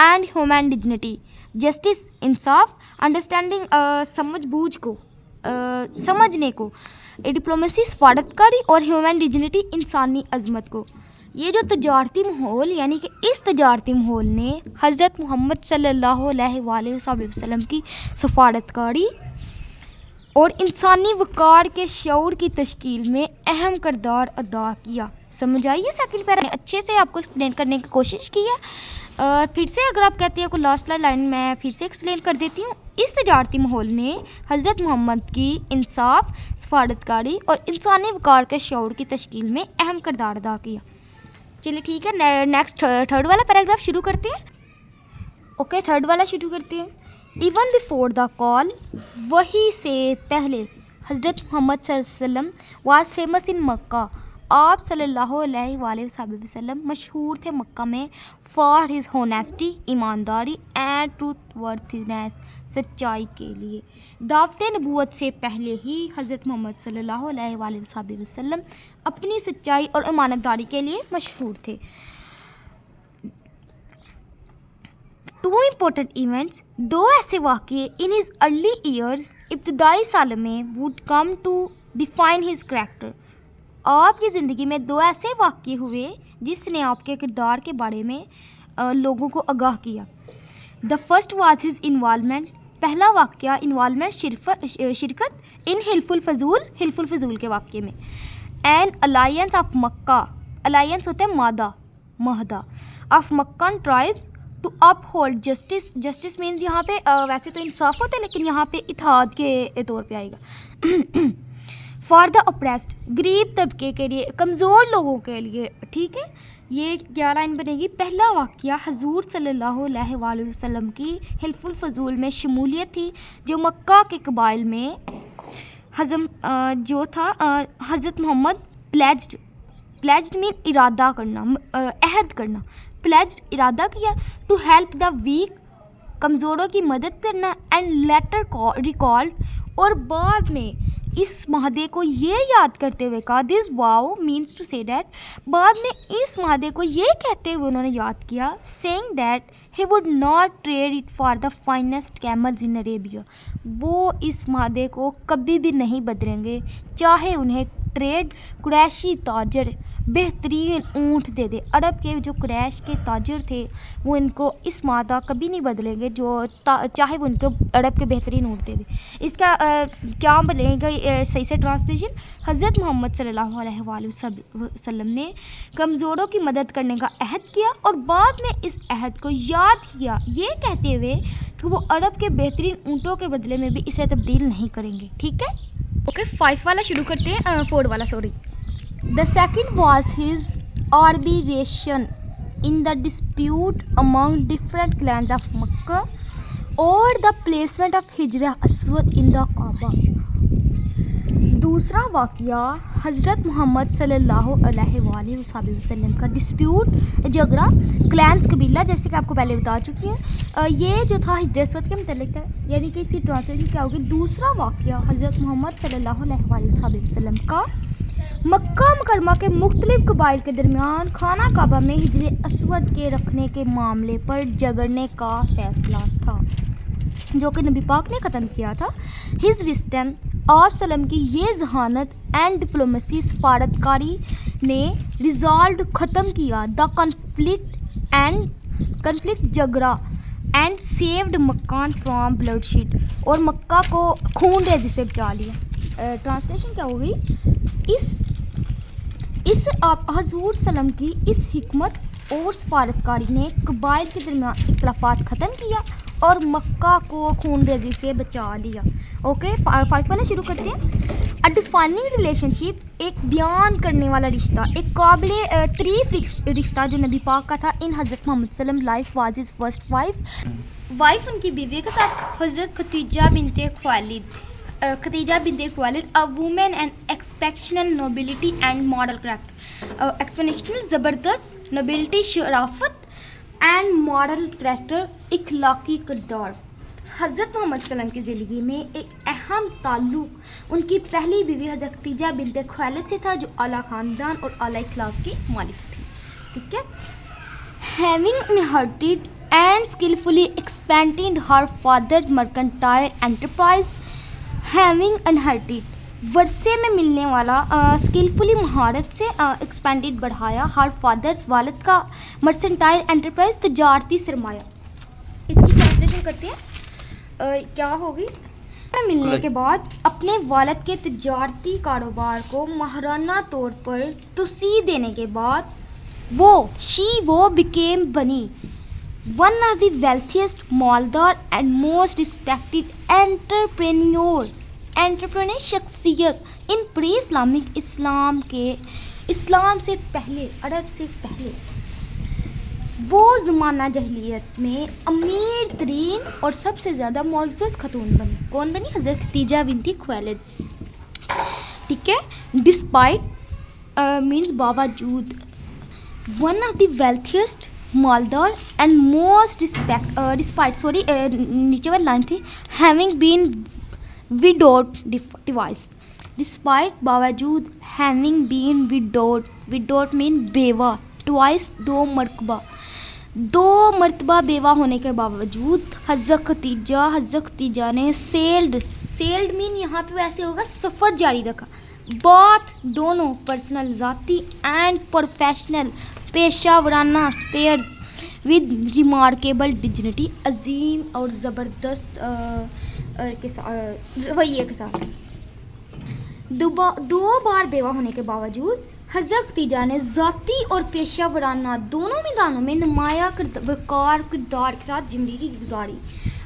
And human dignity, justice انصاف، understanding سمجھ بوجھ کو سمجھنے کو، ڈپلومیسی سفارت کاری، اور ہیومن ڈگنیٹی انسانی عظمت کو. یہ جو تجارتی ماحول یعنی کہ اس تجارتی ماحول نے حضرت محمد صلی اللہ علیہ وآلہ وسلم کی سفارت کاری اور انسانی وقار کے شعور کی تشکیل میں اہم کردار ادا کیا. سمجھ آئیے سیکنڈ پیرا اچھے سے آپ کو ایکسپلین کرنے کی کوشش کی ہے. پھر سے اگر آپ کہتے ہیں کوئی لاسٹ لائن میں پھر سے ایکسپلین کر دیتی ہوں. اس تجارتی ماحول نے حضرت محمد کی انصاف، سفارت کاری اور انسانی وقار کے شعور کی تشکیل میں اہم کردار ادا کیا. چلیے ٹھیک ہے، نیکسٹ تھرڈ والا پیراگراف شروع کرتے ہیں. اوکے، تھرڈ والا شروع کرتے ہیں. ایون بیفور دا کال، وہی سے پہلے حضرت محمد صلی اللہ علیہ وسلم واز فیمس ان مکہ. آپ صلی اللہ علیہ وآلہ وسلم مشہور تھے مکہ میں فار ہز ہونیسٹی، ایمانداری، اینڈ ٹروتھ ورتھنیس، سچائی کے لیے. دعوت نبوت سے پہلے ہی حضرت محمد صلی اللہ علیہ وآلہ وسلم اپنی سچائی اور امانت داری کے لیے مشہور تھے. ٹو امپورٹنٹ ایونٹس، دو ایسے واقعے ان ہز ارلی ایئرز، ابتدائی سالوں میں، would come to define his character. آپ کی زندگی میں دو ایسے واقعے ہوئے جس نے آپ کے کردار کے بارے میں لوگوں کو آگاہ کیا. The first was his involvement, پہلا واقعہ انوالومنٹ، شرکت ان حلف الفضول کے واقعے میں. And alliance of Mecca, alliance ہوتا ہے معاہدہ of Meccan tribe to uphold justice. Justice means یہاں پہ ویسے تو انصاف ہوتا ہے لیکن یہاں پہ اتحاد کے طور پہ آئے گا. فار دا اپریسڈ، غریب طبقے کے لیے، کمزور لوگوں کے لیے. ٹھیک ہے، یہ کیا لائن بنے گی؟ پہلا واقعہ حضور صلی اللہ علیہ وآلہ وسلم کی حلف الفضول میں شمولیت تھی جو مکہ کے قبائل میں جو تھا. حضرت محمد پلیجڈ مین ارادہ کرنا، عہد کرنا، پلیجڈ ارادہ کیا. ٹو ہیلپ دا ویک، کمزوروں کی مدد کرنا. اینڈ لیٹر ریکالڈ، اور بعد میں اس معاہدے کو یہ یاد کرتے ہوئے کہا، دس واؤ مینس ٹو سے دیٹ، بعد میں اس معاہدے کو یہ کہتے ہوئے انہوں نے یاد کیا، saying that he would not trade it for the finest camels in Arabia. وہ اس معاہدے کو کبھی بھی نہیں بدلیں گے چاہے انہیں ٹریڈ قریشی تاجر بہترین اونٹ دے دے. عرب کے جو قریش کے تاجر تھے وہ ان کو اس معاہدہ کبھی نہیں بدلیں گے جو چاہے وہ ان کو عرب کے بہترین اونٹ دے دے. اس کا کیا بنے گا صحیح سے ٹرانسلیشن؟ حضرت محمد صلی اللہ علیہ وآلہ وسلم نے کمزوروں کی مدد کرنے کا عہد کیا اور بعد میں اس عہد کو یاد کیا یہ کہتے ہوئے کہ وہ عرب کے بہترین اونٹوں کے بدلے میں بھی اسے تبدیل نہیں کریں گے. ٹھیک ہے، اوکے 5 والا شروع کرتے ہیں. 4 والا sorry. The second was his arbitration in the dispute among different clans of Makkah or the placement of Hijr Aswad in the Kaaba. دوسرا واقعہ حضرت محمد صلی اللہ علیہ وآلہ وسلم کا ڈسپیوٹ، جھگڑا کلینس قبیلہ، جیسے کہ آپ کو پہلے بتا چکی ہوں. یہ جو تھا ہجر اسود کے متعلق تھا، یعنی کہ اس کی ٹرانسلیشن کیا ہوگی؟ دوسرا واقعہ حضرت محمد صلی اللہ علیہ وآلہ وسلم کا مکہ مکرمہ کے مختلف قبائل کے درمیان خانہ کعبہ میں ہجر اسود کے رکھنے کے معاملے پر جھگڑنے کا فیصلہ تھا جو کہ نبی پاک نے ختم کیا تھا. ہز وسٹم، آپ سلم کی یہ ذہانت اینڈ ڈپلومیسی سفارت کاری نے ریزالوڈ ختم کیا دا کنفلکٹ جھگڑا اینڈ سیوڈ مکان فرام بلڈ شیڈ، اور مکہ کو خون ریزی سے بچا لیا. ٹرانسلیشن کیا ہوگی؟ اس آپ حضور سلم کی اس حکمت اور سفارتکاری نے قبائل کے درمیان اختلافات ختم کیا اور مکہ کو خون ریزی سے بچا لیا. اوکے 5 والا شروع کرتے ہیں. اے ڈیفائننگ ریلیشن شپ، ایک بیان کرنے والا رشتہ، ایک قابل تعریف رشتہ جو نبی پاک کا تھا. ان حضرت محمد صلی اللہ علیہ وسلم life was his first wife ان کی بیوی کے ساتھ حضرت ختیجہ بنت خویلد، a woman and exceptional nobility and moral character. exceptional زبردست nobility Sharafat and moral character اخلاقی کردار. حضرت محمد صلی اللہ علیہ وسلم کی زندگی میں ایک اہم تعلق ان کی پہلی بیوی حضرت ختیجہ بنت خویلد سے تھا جو اعلیٰ خاندان اور اعلیٰ اخلاق کی مالک تھی. ٹھیک ہے. Having inherited and skillfully expanded her father's mercantile enterprise, having inherited ورثے میں ملنے والا اسکلفلی مہارت سے ایکسپینڈیڈ بڑھایا ہر فادرز والد کا مرسنٹائل انٹرپرائز تجارتی سرمایہ. اس کی ٹرانسلیشن کرتے ہیں کیا ہوگی. ملنے کے بعد اپنے والد کے تجارتی کاروبار کو ماہرانہ طور پر توسیع دینے کے بعد وہ became بنی one of the wealthiest, مالدار and most respected entrepreneur شخصیت ان پری اسلامک اسلام سے پہلے عرب سے پہلے. وہ زمانہ جاہلیت میں امیر ترین اور سب سے زیادہ معزز خاتون بنی. کون بنی؟ حضرت خدیجہ بنت خویلد. ٹھیک ہے. ڈسپائٹ مینس باوجود. ون آف دی ویلتھیسٹ مالدار اینڈ موسٹ ڈسپائٹ نیچے والی لائن تھی having been widowed twice. Despite باوجود ہیونگ بین widowed مین بیوہ. twice دو مرتبہ بیوہ ہونے کے باوجود حضرت خدیجہ نے سیلڈ مین یہاں پہ ویسے ہوگا سفر جاری رکھا. بات دونوں پرسنل ذاتی اینڈ پروفیشنل پیشہ ورانہ اسپیئرز ود ریمارکیبل ڈگنیٹی عظیم اور زبردست رویے کے ساتھ. دو بار بیوہ ہونے کے باوجود حضرت خدیجہ نے ذاتی اور پیشہ ورانہ دونوں میدانوں میں نمایاں وقار کردار کے ساتھ زندگی گزاری.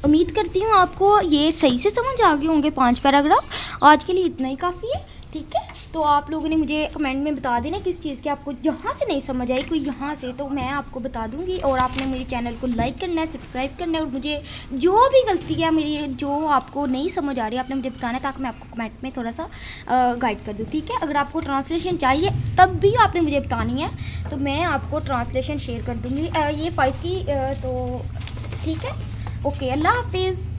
امید کرتی ہوں آپ کو یہ صحیح سے سمجھ آ گئے ہوں گے 5 پیراگراف. آج کے لیے اتنا ہی کافی ہے. ٹھیک ہے. تو آپ لوگوں نے مجھے کمنٹ میں بتا دینا کس چیز کی آپ کو جہاں سے نہیں سمجھ آئی کوئی یہاں سے, تو میں آپ کو بتا دوں گی. اور آپ نے میرے چینل کو لائک کرنا ہے, سبسکرائب کرنا ہے, اور مجھے جو بھی غلطی ہے میری جو آپ کو نہیں سمجھ آ رہی ہے آپ نے مجھے بتانا ہے تاکہ میں آپ کو کمنٹ میں تھوڑا سا گائڈ کر دوں. ٹھیک ہے. اگر آپ کو ٹرانسلیشن چاہیے تب بھی آپ نے مجھے بتانی ہے تو میں آپ کو ٹرانسلیشن شیئر کر دوں گی. یہ 5 کی تو ٹھیک ہے. اوکے. اللہ حافظ.